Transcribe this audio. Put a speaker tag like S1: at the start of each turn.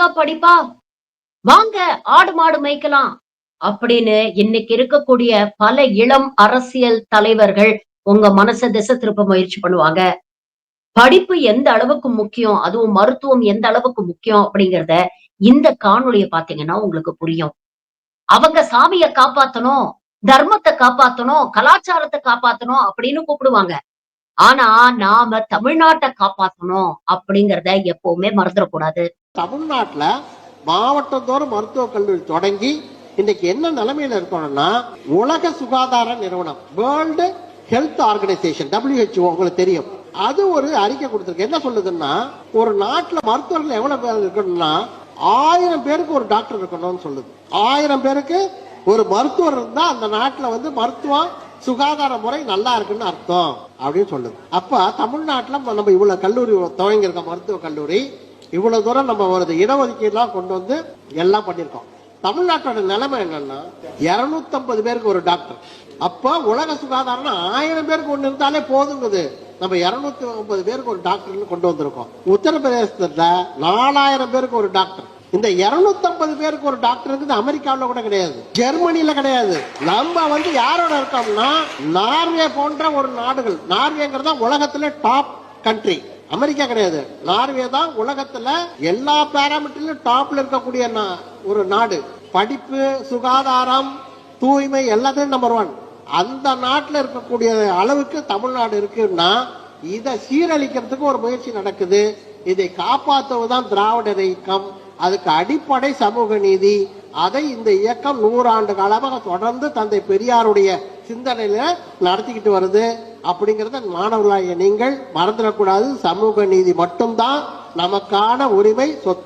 S1: படிப்புக்கா படிப்பா? வாங்க ஆடு மாடு மேய்க்கலாம் அப்படின்னு இன்னைக்கு இருக்கக்கூடிய பல இளம் அரசியல் தலைவர்கள் உங்க மனச திசை திருப்ப முயற்சி பண்ணுவாங்க. படிப்பு எந்த அளவுக்கு முக்கியம், அதுவும் மருத்துவம் எந்த அளவுக்கு முக்கியம் அப்படிங்கிறத இந்த காணொளிய பார்த்தீங்கன்னா உங்களுக்கு புரியும். அவங்க சாமிய காப்பாத்தணும், தர்மத்த காப்பாத்தணும், கலாச்சாரத்த காப்பாத்தணும் அப்படின்னு கூப்பிடுவாங்க. ஆனா நாம தமிழ்நாட்ட காப்பாத்தணும் அப்படிங்கிறத எப்பவுமே மறந்துடக்கூடாது.
S2: தமிழ்நாட்டுல மாவட்டந்தோறும் மருத்துவக் கல்லூரி தொடங்கி இன்னைக்கு என்ன நிலைமையில இருக்கணும்னா, உலக சுகாதார நிறுவனம் வேர்ல்டு ஹெல்த் ஆர்கனைசேஷன் WHO உங்களுக்கு தெரியும், அது ஒரு அறிக்கை கொடுத்திருக்கு. என்ன சொல்லுதுன்னா, ஒரு நாட்டுல மருத்துவர்கள் எவ்வளவு பேர் இருக்கணும்னா 1000 பேருக்கு ஒரு டாக்டர் இருக்கணும்னு சொல்லுது. 1000 பேருக்கு ஒரு மருத்துவர் இருந்தா அந்த நாட்டுல மருத்துவம் சுகாதார முறை நல்லா இருக்குன்னு அர்த்தம் அப்படின்னு சொல்லுது. அப்ப தமிழ்நாட்டுல நம்ம இவ்வளவு கல்லூரி துவங்கி இருக்க மருத்துவ கல்லூரி, இவ்வளவு தூரம் நம்ம ஒரு இடஒதுக்கீடுலாம் கொண்டு வந்து எல்லாம் பண்ணிருக்கோம். தமிழ்நாட்டோட நிலைமை என்னன்னா 250 பேருக்கு ஒரு டாக்டர். அப்ப உலக சுகாதாரம் 1000 பேருக்கு ஒண்ணு இருந்தாலே போதுங்குது. நம்ம 250 பேருக்கு ஒரு டாக்டர் கொண்டு வந்திருக்கோம். உத்தரப்பிரதேசத்துல 4000 பேருக்கு ஒரு டாக்டர். இந்த 250 பேருக்கு ஒரு டாக்டர் இருக்குது அமெரிக்காவில் கூட கிடையாது, ஜெர்மனியில கிடையாது. நம்ம யாரோட இருக்கோம்னா நார்வே போன்ற ஒரு நாடுகள். நார்வேங்கிறதா உலகத்துல டாப் கண்ட்ரி, அமெரிக்கா கிடையாது. நார்வே தான் உலகத்துல எல்லா பேராமீட்டர்லயும் டாப்ல இருக்கக்கூடிய ஒரு நாடு. படிப்பு, சுகாதாரம், தூய்மை எல்லாத்தையும் நம்பர் 1. அந்த நாட்டில் இருக்கக்கூடிய அளவுக்கு தமிழ்நாடு இருக்குன்னா இதை சீரழிக்கிறதுக்கு ஒரு முயற்சி நடக்குது. இதை காப்பாற்றுவதுதான் திராவிடர் இயக்கம். அதுக்கு அடிப்படை சமூக நீதி. அதை இந்த இயக்கம் 100 ஆண்டு காலமாக தொடர்ந்து தந்தை பெரியாருடைய சிந்தனையில நடத்திக்கிட்டு வருது. அப்படிங்கறத மாணவர்களாகிய நீங்கள் மறந்துடக்கூடாது. சமூக நீதி மட்டும்தான் நமக்கான உரிமை, சொத்து.